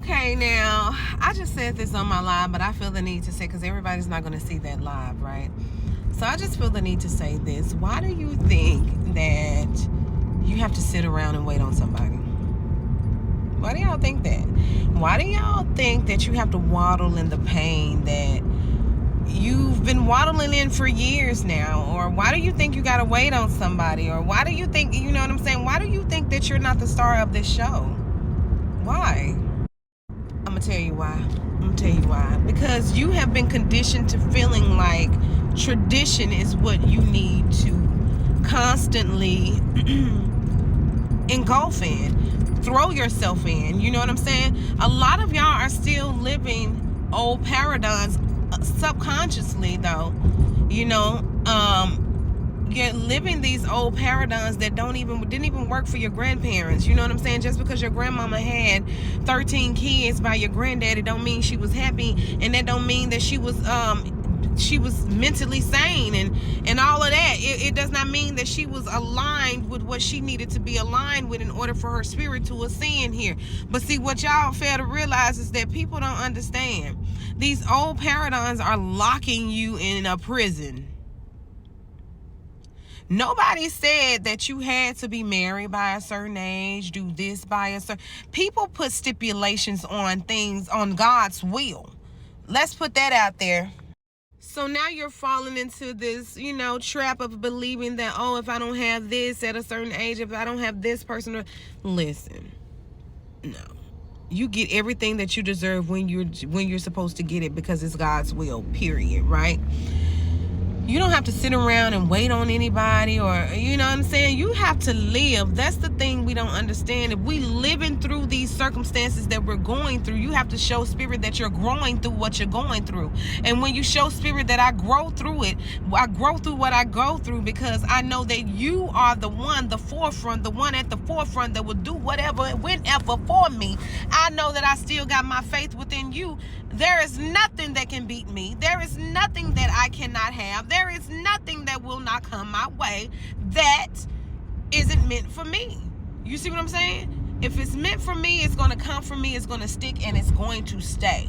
Okay, now, I just said this on my live, but I feel the need to say, because everybody's not going to see that live, right? So I just feel the need to say this. Why do you think that you have to sit around and wait on somebody? Why do y'all think that? Why do y'all think that you have to waddle in the pain that you've been waddling in for years now? Or why do you think you got to wait on somebody? Or why do you think, you know what I'm saying? Why do you think that you're not the star of this show? Why? I'm gonna tell you why. I'm gonna tell you why. Because you have been conditioned to feeling like tradition is what you need to constantly engulf in, throw yourself in. You know what I'm saying? A lot of y'all are still living old paradigms subconsciously, though. You know, you're living these old paradigms that didn't even work for your grandparents. You know what I'm saying? Just because your grandmama had 13 kids by your granddaddy don't mean she was happy, and that don't mean that she was mentally sane and all of that. It does not mean that she was aligned with what she needed to be aligned with in order for her spirit to ascend here. But see, what y'all fail to realize is that people don't understand. These old paradigms are locking you in a prison. Nobody said that you had to be married by a certain age, do this by a certain... People put stipulations on things, on God's will. Let's put that out there. So now you're falling into this, trap of believing that, oh, if I don't have this at a certain age, if I don't have this person... Listen, no. You get everything that you deserve when you're supposed to get it, because it's God's will, period, right? You don't have to sit around and wait on anybody, or, you know what I'm saying? You have to live. That's the thing we don't understand. If we living through these circumstances that we're going through, you have to show spirit that you're growing through what you're going through. And when you show spirit that I grow through it, I grow through what I go through, because I know that you are the one, the forefront, the one at the forefront that will do whatever, whenever for me. I know that I still got my faith within you. There is nothing that can beat me. There is nothing that I cannot have. There is nothing that will not come my way that isn't meant for me. You see what I'm saying? If it's meant for me, it's going to come for me, it's going to stick, and it's going to stay.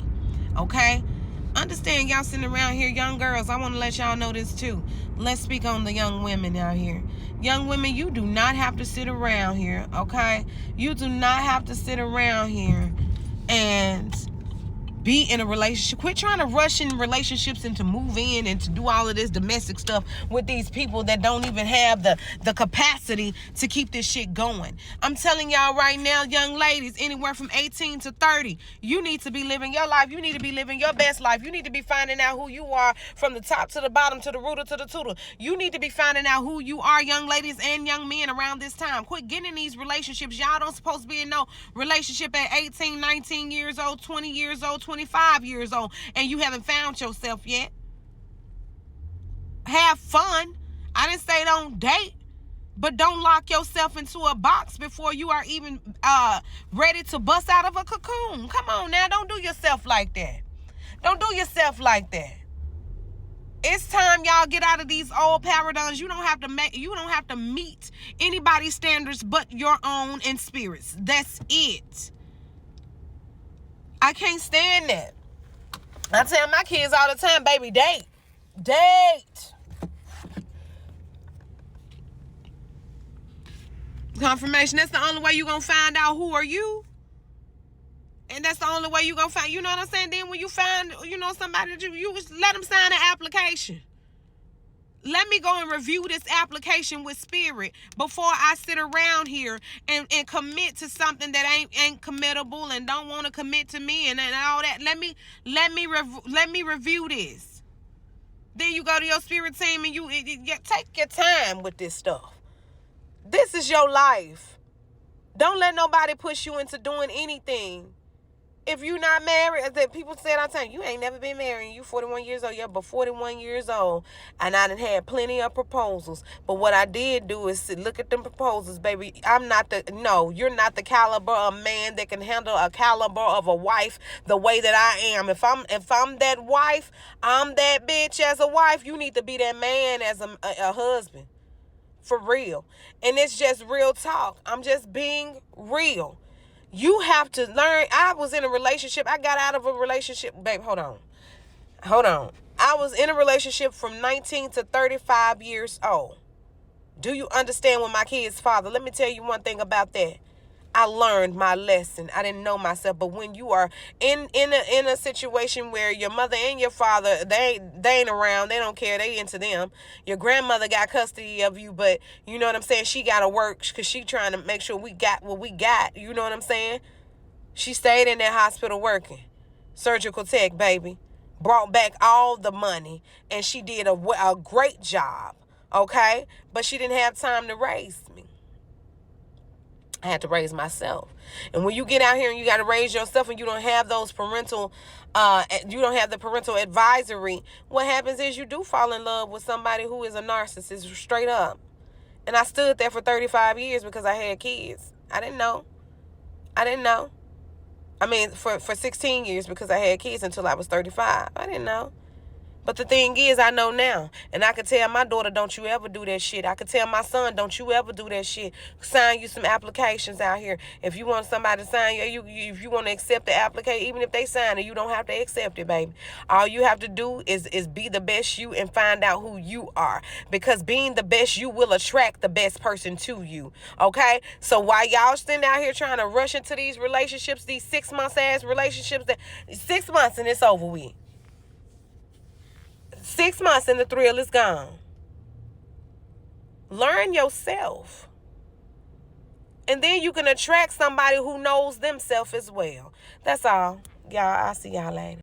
Okay? Understand, y'all sitting around here, young girls, I want to let y'all know this too. Let's speak on the young women out here. Young women, you do not have to sit around here, okay? You do not have to sit around here and be in a relationship. Quit trying to rush in relationships and to move in and to do all of this domestic stuff with these people that don't even have the capacity to keep this shit going. I'm telling y'all right now, young ladies, anywhere from 18 to 30, you need to be living your life. You need to be living your best life. You need to be finding out who you are from the top to the bottom, to the rooter to the tutor. You need to be finding out who you are, young ladies and young men, around this time. Quit getting in these relationships. Y'all don't supposed to be in no relationship at 18, 19 years old, 20 years old, 25 years old, and you haven't found yourself yet. Have fun. I didn't say don't date, but don't lock yourself into a box before you are even ready to bust out of a cocoon. Come on now, don't do yourself like that. Don't do yourself like that. It's time y'all get out of these old paradigms. You don't have to meet anybody's standards but your own and spirits. That's it. I can't stand that. I tell my kids all the time, baby, date. Date. Confirmation. That's the only way you're going to find out who are you. And that's the only way you're going to find, you know what I'm saying? Then when you find, somebody that you just let them sign an application. Let me go and review this application with spirit before I sit around here and commit to something that ain't committable and don't want to commit to me and all that. Let me review this. Then you go to your spirit team and you take your time with this stuff. This is your life. Don't let nobody push you into doing anything. If you're not married, that people said all the time, you ain't never been married. You 41 years old. Yeah, but 41 years old. And I done had plenty of proposals. But what I did do is look at them proposals, baby. You're not the caliber of man that can handle a caliber of a wife the way that I am. If I'm that wife, I'm that bitch as a wife. You need to be that man as a husband. For real. And it's just real talk. I'm just being real. You have to learn. I was in a relationship. I got out of a relationship. Babe, hold on. I was in a relationship from 19 to 35 years old. Do you understand when my kid's father? Let me tell you one thing about that. I learned my lesson. I didn't know myself. But when you are in a situation where your mother and your father, they ain't around, they don't care, they into them. Your grandmother got custody of you, but you know what I'm saying? She got to work because she trying to make sure we got what we got. You know what I'm saying? She stayed in that hospital working. Surgical tech, baby. Brought back all the money. And she did a great job. Okay? But she didn't have time to raise me. I had to raise myself. And when you get out here and you got to raise yourself and you don't have those you don't have the parental advisory, what happens is you do fall in love with somebody who is a narcissist, straight up. And I stood there for 35 years because I had kids. I didn't know. I mean, for 16 years because I had kids until I was 35. I didn't know. But the thing is, I know now. And I could tell my daughter, don't you ever do that shit. I could tell my son, don't you ever do that shit. Sign you some applications out here. If you want somebody to sign you, if you want to accept the application, even if they sign it, you don't have to accept it, baby. All you have to do is be the best you and find out who you are. Because being the best you will attract the best person to you. Okay? So while y'all standing out here trying to rush into these relationships, these 6 months ass relationships, 6 months and it's over with. 6 months and the thrill is gone. Learn yourself. And then you can attract somebody who knows themselves as well. That's all. Y'all, I'll see y'all later.